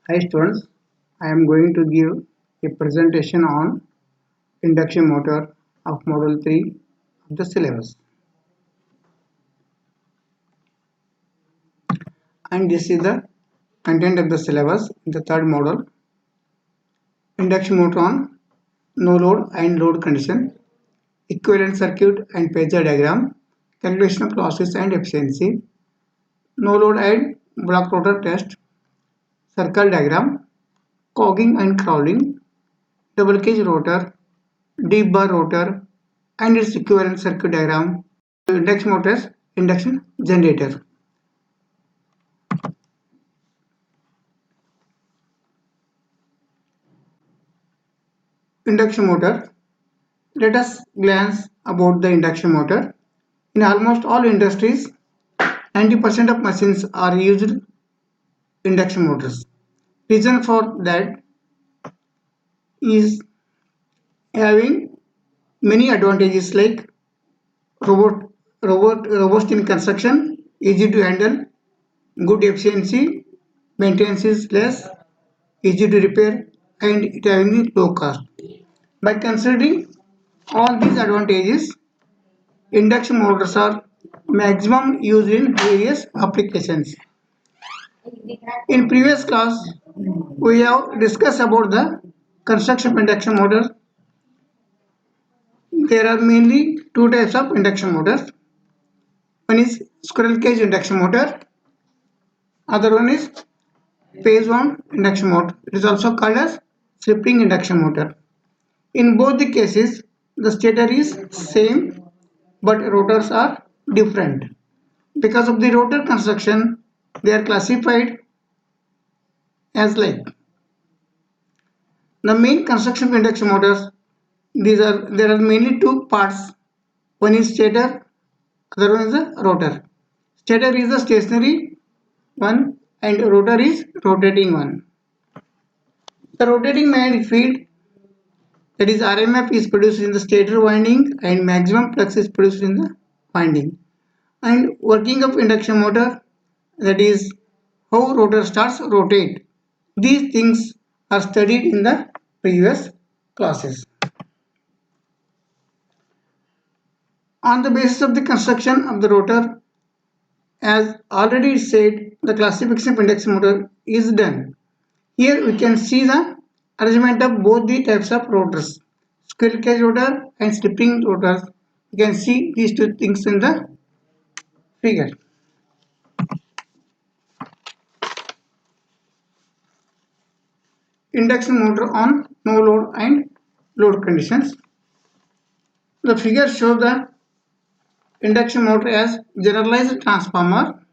Hi students, I am going to give a presentation on induction motor of module 3 of the syllabus, and this is the content of the syllabus in the third module. Induction motor on no load and load condition, equivalent circuit and phasor diagram, calculation of losses and efficiency, no load and block rotor test, circle diagram, cogging and crawling, double cage rotor, deep bar rotor and its equivalent circuit diagram, induction motors, induction generator. Induction motor. Let us glance about the induction motor. In almost all industries, 90% of machines are used induction motors. Reason for that is having many advantages like robust in construction, easy to handle, good efficiency, maintenance is less, easy to repair, and it having low cost. By considering all these advantages, induction motors are maximum used in various applications. In previous class, we have discussed about the construction of induction motor. There are mainly two types of induction motors. One is squirrel cage induction motor. Other one is phase wound induction motor. It is also called as slip ring induction motor. In both the cases, the stator is same, but rotors are different. Because of the rotor construction, they are classified as like the main construction of induction motors. There are mainly two parts. One is stator, other one is the rotor. Stator is the stationary one, and rotor is rotating one. The rotating magnetic field, that is RMF, is produced in the stator winding and maximum flux is produced in the winding. And working of induction motor, that is how rotor starts rotate. These things are studied in the previous classes. On the basis of the construction of the rotor, as already said, the classification of induction motor is done. Here we can see the arrangement of both the types of rotors, squirrel cage rotor and slip ring rotors. You can see these two things in the figure. Induction motor on no load and load conditions. The figure shows the induction motor as generalized transformer.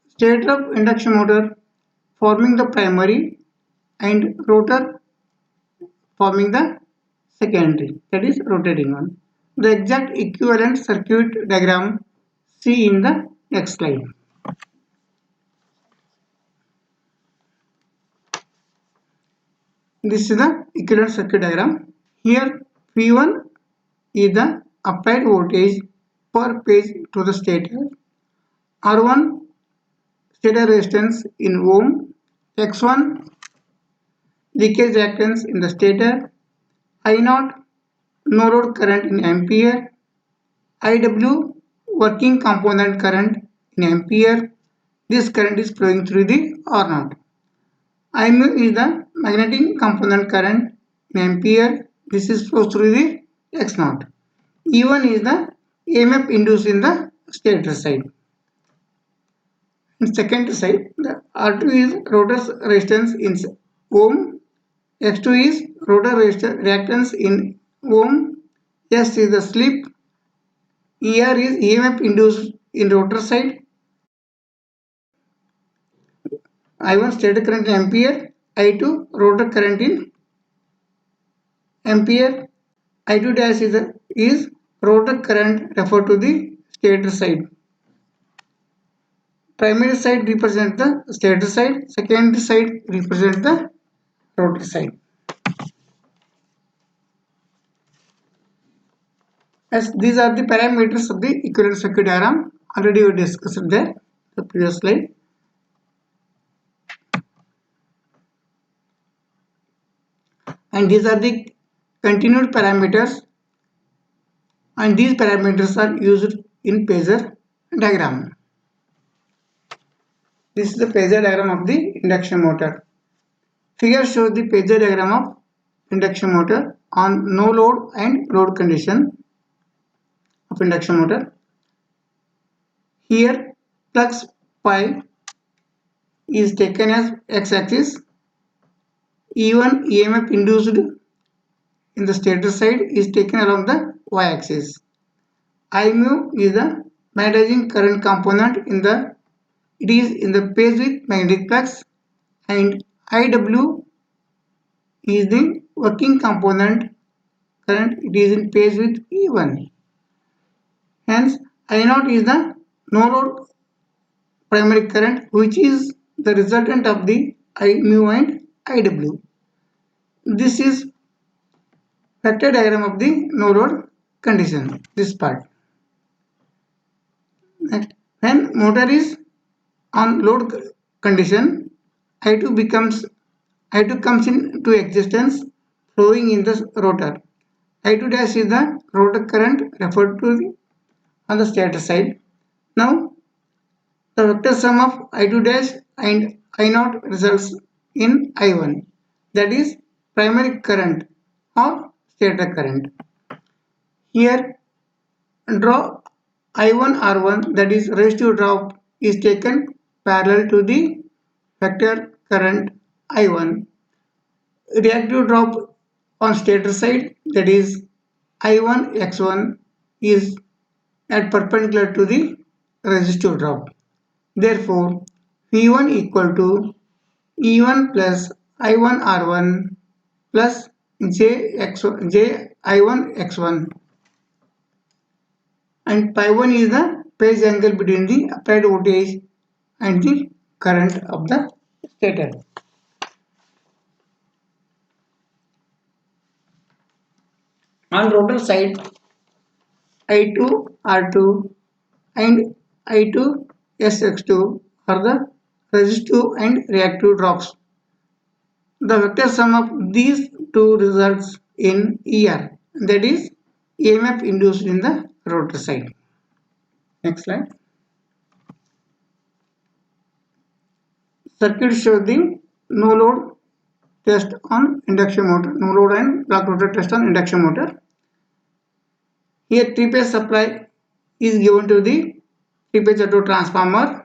Stator of induction motor forming the primary and rotor forming the secondary, that is rotating one. The exact equivalent circuit diagram see in the next slide. This is the equivalent circuit diagram. Here V1 is the applied voltage per phase to the stator. R1 stator resistance in ohm, X1 leakage reactance in the stator, I0 no load current in ampere, IW working component current in ampere. This current is flowing through the R0. Imu is the magnetic component current in ampere. This is flows through the X0. E1 is the EMF induced in the stator side. In second side, the R2 is rotor resistance in ohm, X2 is rotor reactance in ohm, S is the slip, ER is EMF induced in rotor side, I1 stator current in ampere, I2 rotor current in ampere, I2 dash is rotor current referred to the stator side. Primary side represents the stator side, secondary side represents the rotor side. As these are the parameters of the equivalent circuit diagram, already we discussed there the previous slide. and these are the continued parameters, and these parameters are used in phasor diagram. This is the phasor diagram of the induction motor. Figure shows the phasor diagram of induction motor on no load and load condition of induction motor. Here flux pi is taken as x-axis. E1 EMF induced in the stator side is taken along the y-axis. I mu is the magnetizing current component it is in the phase with magnetic flux, and IW is the working component current, it is in phase with E1. Hence I0 is the no load primary current, which is the resultant of the I mu and IW. This is vector diagram of the no load condition, this part. Next, when motor is on load condition, I2 comes into existence, flowing in the rotor. I2 dash is the rotor current referred to on the stator side. Now the vector sum of I2 dash and I0 results in I1, that is primary current or stator current. Here draw I1 R1, that is resistive drop, is taken parallel to the vector current I1. Reactive drop on stator side, that is I1 X1, is at perpendicular to the resistive drop. Therefore, V1 equal to E1 plus I1 R1 plus J I1 X1, and pi 1 is the phase angle between the applied voltage and the current of the stator. On rotor side, I2 R2 and I2 SX2 are the resistive and reactive drops. The vector sum of these two results in ER, that is EMF induced in the rotor side. Next slide. Circuit shows the no load test on induction motor, no load and block rotor test on induction motor. Here 3-phase supply is given to the 3-phase auto transformer,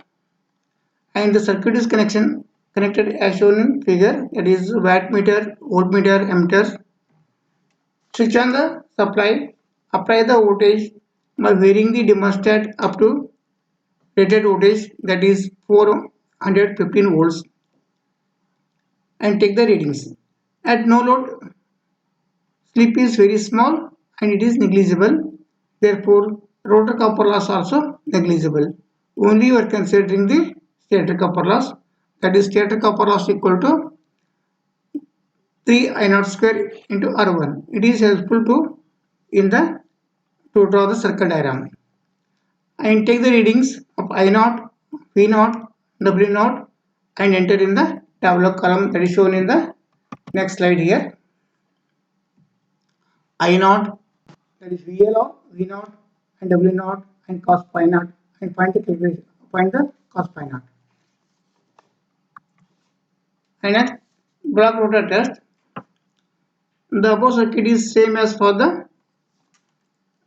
and the circuit is connected as shown in figure, that is wattmeter, voltmeter, ammeter. Switch on the supply, apply the voltage by varying the thermostat up to rated voltage, that is 415 volts, and take the readings. At no load, slip is very small and it is negligible. Therefore, rotor copper loss also negligible. Only you are considering the stator copper loss, that is stator copper loss equal to 3 I0 square into R1. It is helpful to draw the circuit diagram. And take the readings of I0, V0, W0 and enter in the tabular column, that is shown in the next slide here. I0, that is VL of V0 and W0 and cos pi naught, and find the cos pi naught. And next, block rotor test. The above circuit is same as for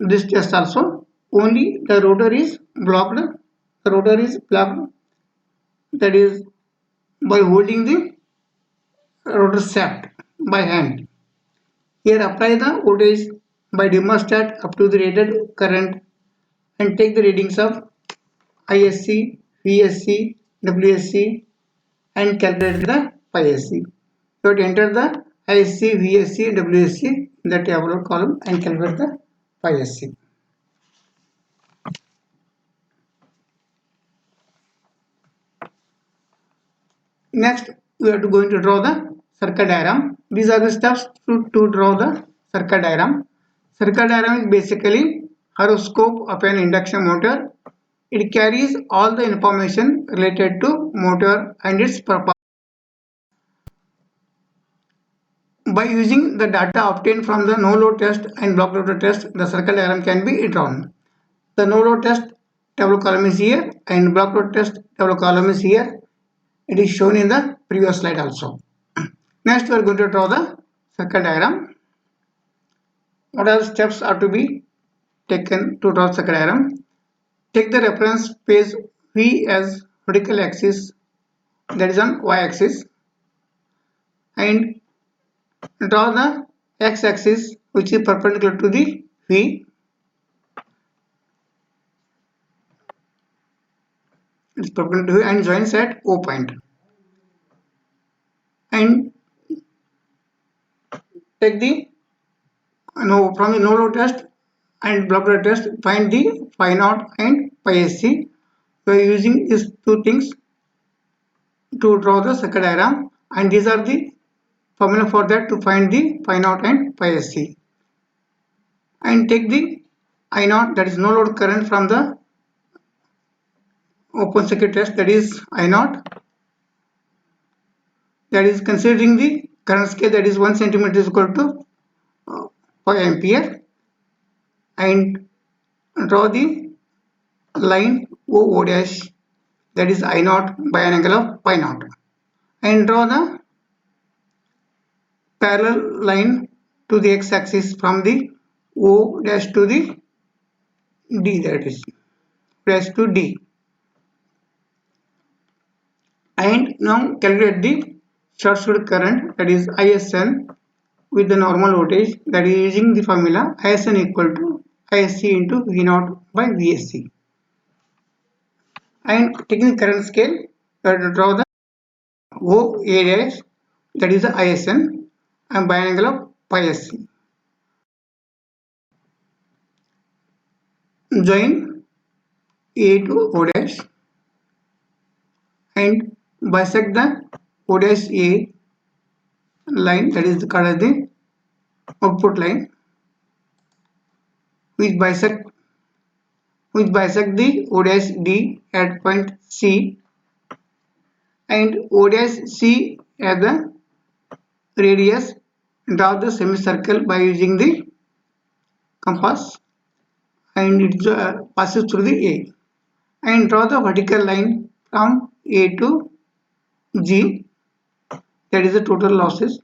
this test also. Only the rotor is blocked. The rotor is blocked, that is by holding the rotor shaft by hand. Here apply the voltage by thermostat up to the rated current and take the readings of ISC, VSC, WSC and calculate the pi SC. So to enter the ISC, VSC, WSC in the tabular column and calculate the pi SC. Next, we are going to draw the circuit diagram. These are the steps to draw the circuit diagram. Circuit diagram is basically horoscope of an induction motor. It carries all the information related to motor and its purpose. By using the data obtained from the no-load test and block rotor test, the circle diagram can be drawn. The no-load test tableau column is here and block rotor test tableau column is here. It is shown in the previous slide also. Next, we are going to draw the circle diagram. What are the steps are to be taken to draw circle diagram? Take the reference page V as vertical axis, that is on y-axis, and draw the x-axis which is perpendicular to the V. It's perpendicular to V and joins at O point. And take the from the no-load test and block rotor test, find the phi naught and pi sc. We are using these two things to draw the circle diagram, and these are the formula for that to find the phi naught and pi sc. And take the I naught, that is no load current from the open circuit test, that is I naught, that is considering the current scale, that is 1 centimeter is equal to 5 ampere, and draw the line OO dash, that is I naught by an angle of pi naught, and draw the parallel line to the x-axis from the O dash to the D, that is dash to D. And now calculate the short circuit current, that is ISN, with the normal voltage, that is using the formula ISN equal to ISC into V0 by VSC. And taking the current scale, draw the OA dash, that is the ISN, and by an angle of pi SC. Join A to O dash and bisect the O dash A line, that is called as the output line, which bisect the O dash D at point C, and O dash C as the radius. Draw the semicircle by using the compass, and it passes through the A, and draw the vertical line from A to G, that is the total losses,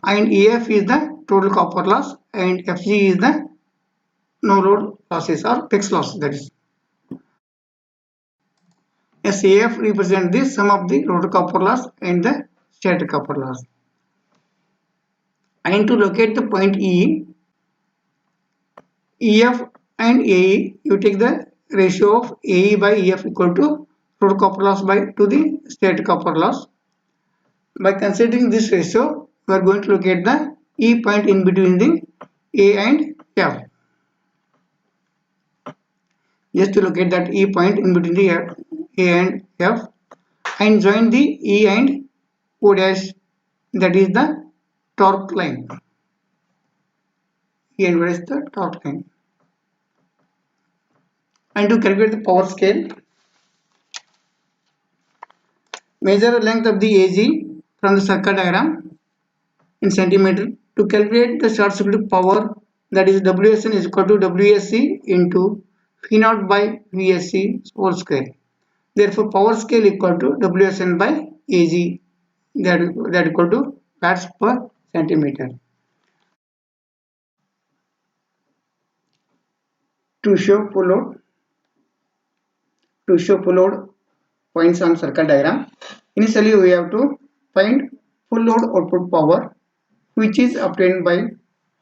and EF is the total copper loss, and FG is the no load losses or fixed loss, that is. As AF represents the sum of the rotor copper loss and the stator copper loss. And to locate the point E, EF and AE, you take the ratio of AE by EF equal to rotor copper loss by to the stator copper loss. By considering this ratio, we are going to locate the E point in between the A and F. Just to locate that E point in between the A and F, and join the E and O dash, that is the torque line. E and O dash is the torque line. And to calculate the power scale, measure the length of the AG from the circle diagram in centimeter. To calculate the short circuit power, that is WSN is equal to WSC into V naught by VSC whole square. Therefore, power scale equal to WSN by AG, that equal to watts per centimeter. To show full load points on circle diagram, initially we have to find full load output power, which is obtained by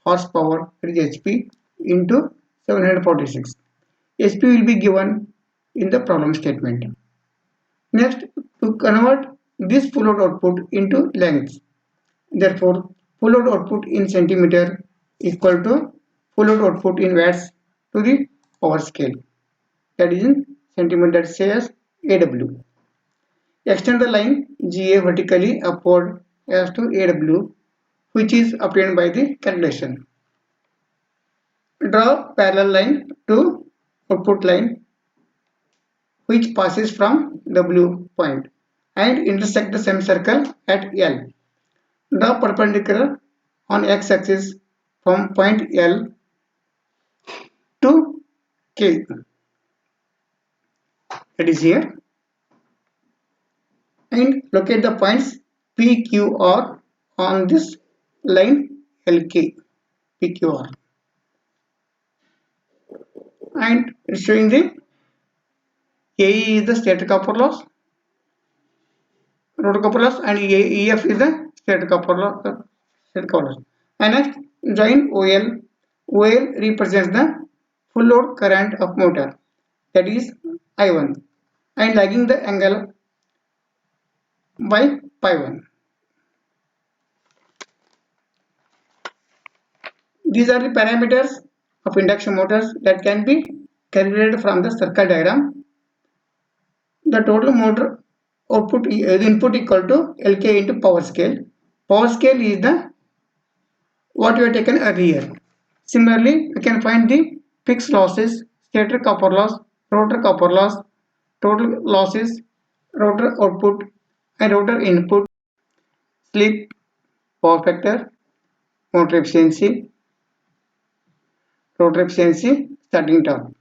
horsepower, that is HP, into 746. HP will be given in the problem statement. Next, to convert this full load output into length, therefore full load output in centimeter equal to full load output in watts to the power scale, that is in centimeter, that says AW. Extend the line GA vertically upward as to AW, which is obtained by the calculation. Draw parallel line to output line which passes from W point and intersect the semicircle at L. Draw perpendicular on x-axis from point L to K. It is here. And locate the points PQR on this line LK. PQR. And it's showing the AE is the stator copper loss, rotor copper loss, and EF is the stator copper loss. And next, join OL. OL represents the full load current of motor, that is I1, and lagging the angle by pi 1. These are the parameters of induction motors that can be calculated from the circuit diagram. The total motor output input equal to LK into power scale. Power scale is the what we have taken earlier. Similarly, we can find the fixed losses, stator copper loss, rotor copper loss, total losses, rotor output and rotor input, slip, power factor, motor efficiency, rotor efficiency, starting torque.